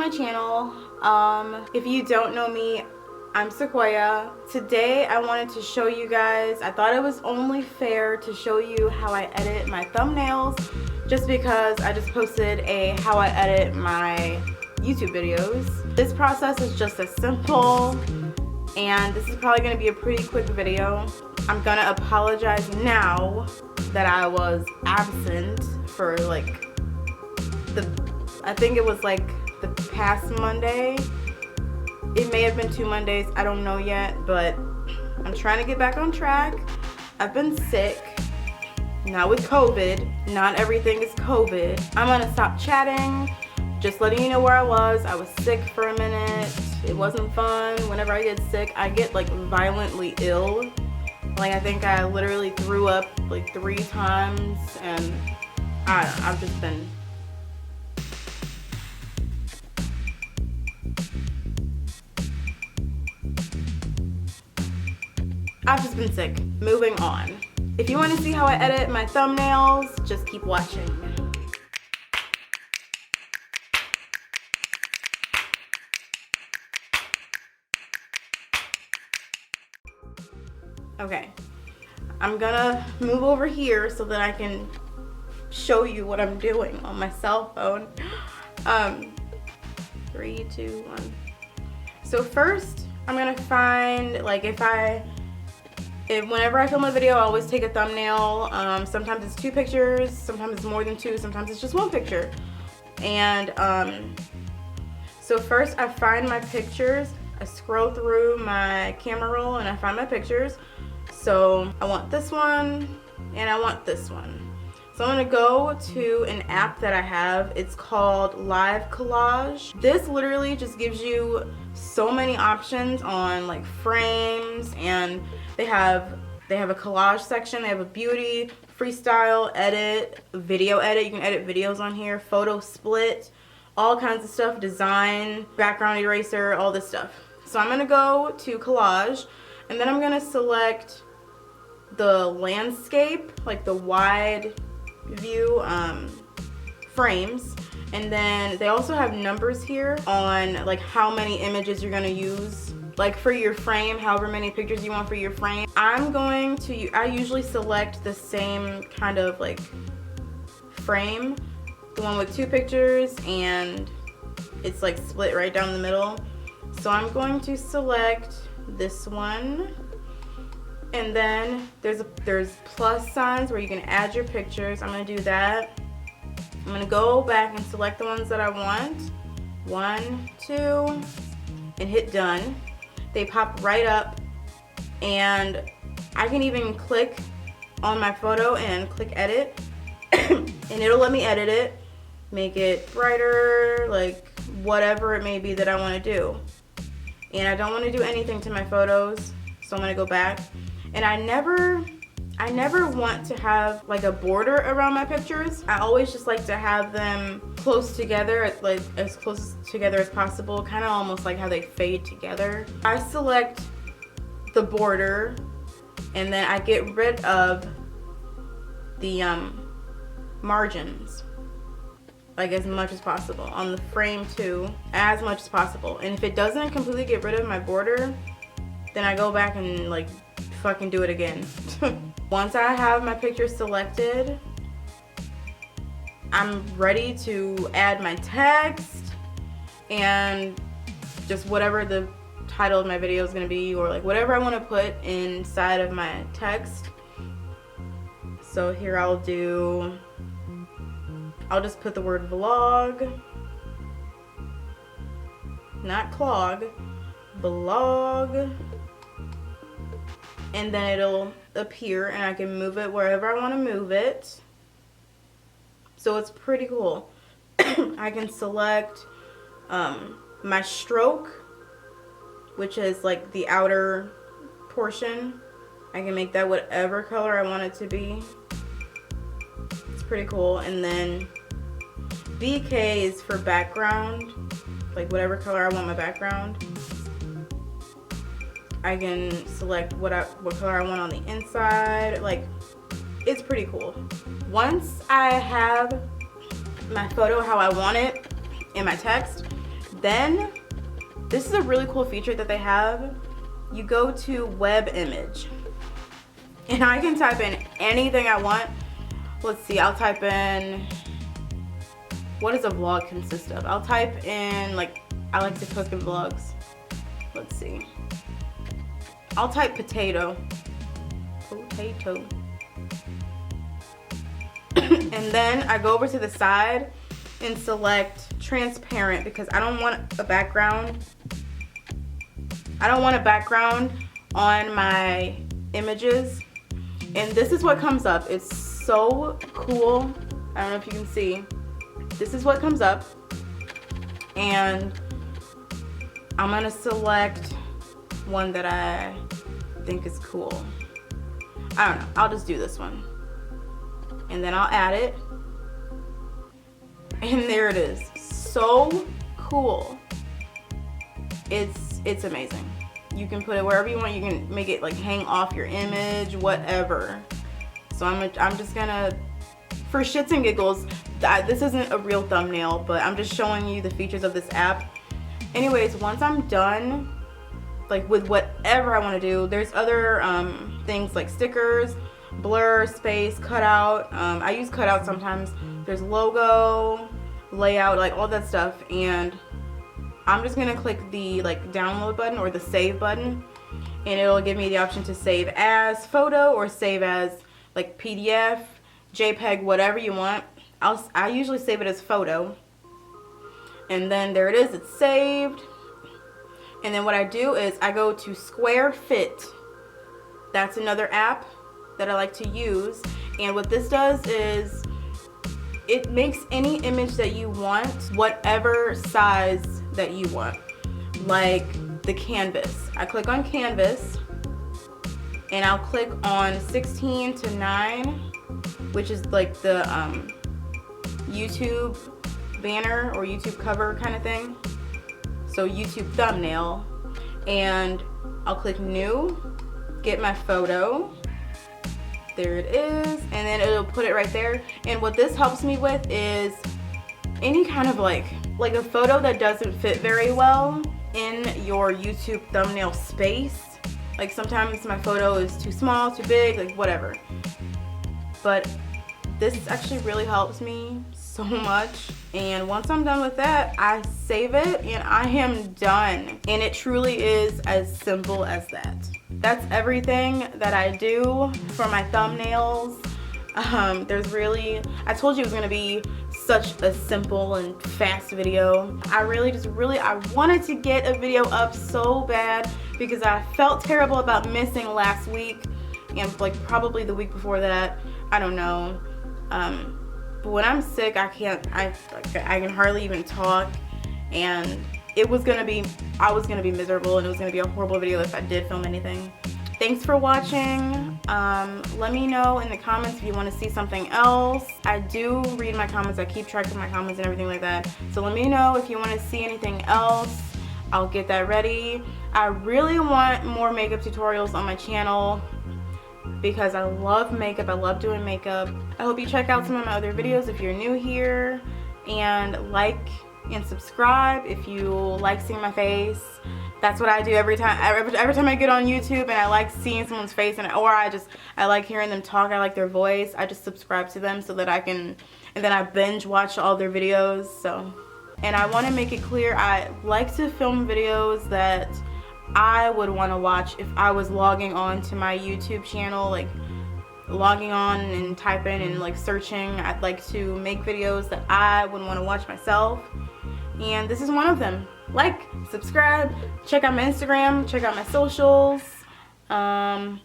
my channel. If you don't know me, I'm Sequoia. Today I wanted to show you guys, I thought it was only fair to show you how I edit my thumbnails, just because I just posted a how I edit my YouTube videos. This process is just as simple, and this is probably going to be a pretty quick video. I'm gonna apologize now that I was absent for like I think it was like the past Monday. It may have been 2 Mondays, I don't know yet, but I'm trying to get back on track. I've been sick, not with COVID, not everything is COVID. I'm gonna stop chatting, just letting you know where I was. I was sick for a minute, it wasn't fun. Whenever I get sick, I get like violently ill. Like I think I literally threw up like 3 times, and I've just been sick. Moving on. If you want to see how I edit my thumbnails, just keep watching. Okay, I'm gonna move over here so that I can show you what I'm doing on my cell phone. 3, 2, 1. So first, I'm gonna find, like, whenever I film a video, I always take a thumbnail. Sometimes it's 2 pictures, sometimes it's more than 2, sometimes it's just 1 picture. And so first I find my pictures, I scroll through my camera roll and I find my pictures. So I want this one and I want this one. So I'm gonna go to an app that I have. It's called Live Collage. This literally just gives you so many options on like frames, and they have a collage section, they have a beauty, freestyle, edit, video edit. You can edit videos on here, photo split, all kinds of stuff, design, background eraser, all this stuff. So I'm gonna go to collage, and then I'm gonna select the landscape, like the wide view frames, and then they also have numbers here on like how many images you're gonna use, like for your frame, however many pictures you want for your frame. I usually select the same kind of like frame, the one with 2 pictures and it's like split right down the middle. So I'm going to select this one, and then there's plus signs where you can add your pictures. I'm gonna do that. I'm gonna go back and select the ones that I want. 1, 2, and hit done. They pop right up, and I can even click on my photo and click edit, and it'll let me edit it, make it brighter, like whatever it may be that I want to do. And I don't want to do anything to my photos, so I'm gonna go back. And I never want to have like a border around my pictures. I always just like to have them close together, like as close together as possible, kind of almost like how they fade together. I select the border, and then I get rid of the margins, like as much as possible on the frame too, as much as possible. And if it doesn't completely get rid of my border, then I go back and like fucking do it again. Once I have my picture selected, I'm ready to add my text and just whatever the title of my video is gonna be, or like whatever I want to put inside of my text. So here I'll just put the word vlog, not clog, vlog, and then it'll appear and I can move it wherever I want to move it. So it's pretty cool. I can select my stroke, which is like the outer portion. I can make that whatever color I want it to be. It's pretty cool. And then BK is for background, like whatever color I want my background. I can select what color I want on the inside. Like, it's pretty cool. Once I have my photo how I want it in my text, Then, this is a really cool feature that they have. You go to web image, and I can type in anything I want. Let's see, I'll type in, what does a vlog consist of? I'll type in, like, I like to cook in vlogs. Let's see. I'll type potato. Potato. And then I go over to the side and select transparent because I don't want a background. I don't want a background on my images. And this is what comes up. It's so cool. I don't know if you can see. This is what comes up. And I'm gonna select one that I think is cool. I don't know, I'll just do this one. And then I'll add it. And there it is. So cool. It's amazing. You can put it wherever you want. You can make it like hang off your image, whatever. So I'm just gonna, for shits and giggles, this isn't a real thumbnail, but I'm just showing you the features of this app. Anyways, once I'm done, like with whatever I want to do, there's other things like stickers, blur, space, cutout. I use cutout sometimes. There's logo, layout, like all that stuff. And I'm just gonna click the like download button or the save button, and it'll give me the option to save as photo or save as like PDF, JPEG, whatever you want. I usually save it as photo. And then there it is, it's saved. And then what I do is I go to Square Fit. That's another app that I like to use. And what this does is it makes any image that you want, whatever size that you want. Like the canvas. I click on canvas and I'll click on 16 to 9, which is like the YouTube banner or YouTube cover kind of thing. So YouTube thumbnail, and I'll click new, get my photo. There it is, and then it'll put it right there. And what this helps me with is any kind of like a photo that doesn't fit very well in your YouTube thumbnail space. Like sometimes my photo is too small, too big, like whatever. But this actually really helps me so much. And once I'm done with that, I save it and I am done. And it truly is as simple as that. That's everything that I do for my thumbnails. I told you it was gonna be such a simple and fast video. I wanted to get a video up so bad because I felt terrible about missing last week and like probably the week before that. I don't know. But when I'm sick, I can hardly even talk, and I was gonna be miserable, and it was gonna be a horrible video if I did film anything. Thanks for watching. Let me know in the comments if you want to see something else. I do read my comments. I keep track of my comments and everything like that. So let me know if you want to see anything else. I'll get that ready. I really want more makeup tutorials on my channel because I love makeup. I love doing makeup. I hope you check out some of my other videos if you're new here, and like and subscribe if you like seeing my face. That's what I do every time I get on YouTube, and I like seeing someone's face, I like hearing them talk. I like their voice. I just subscribe to them so that and then I binge watch all their videos. So, and I want to make it clear, I like to film videos that I would want to watch if I was logging on to my YouTube channel, like logging on and typing and like searching. I'd like to make videos that I would want to watch myself, and this is one of them. Like, subscribe, check out my Instagram, check out my socials. Bye.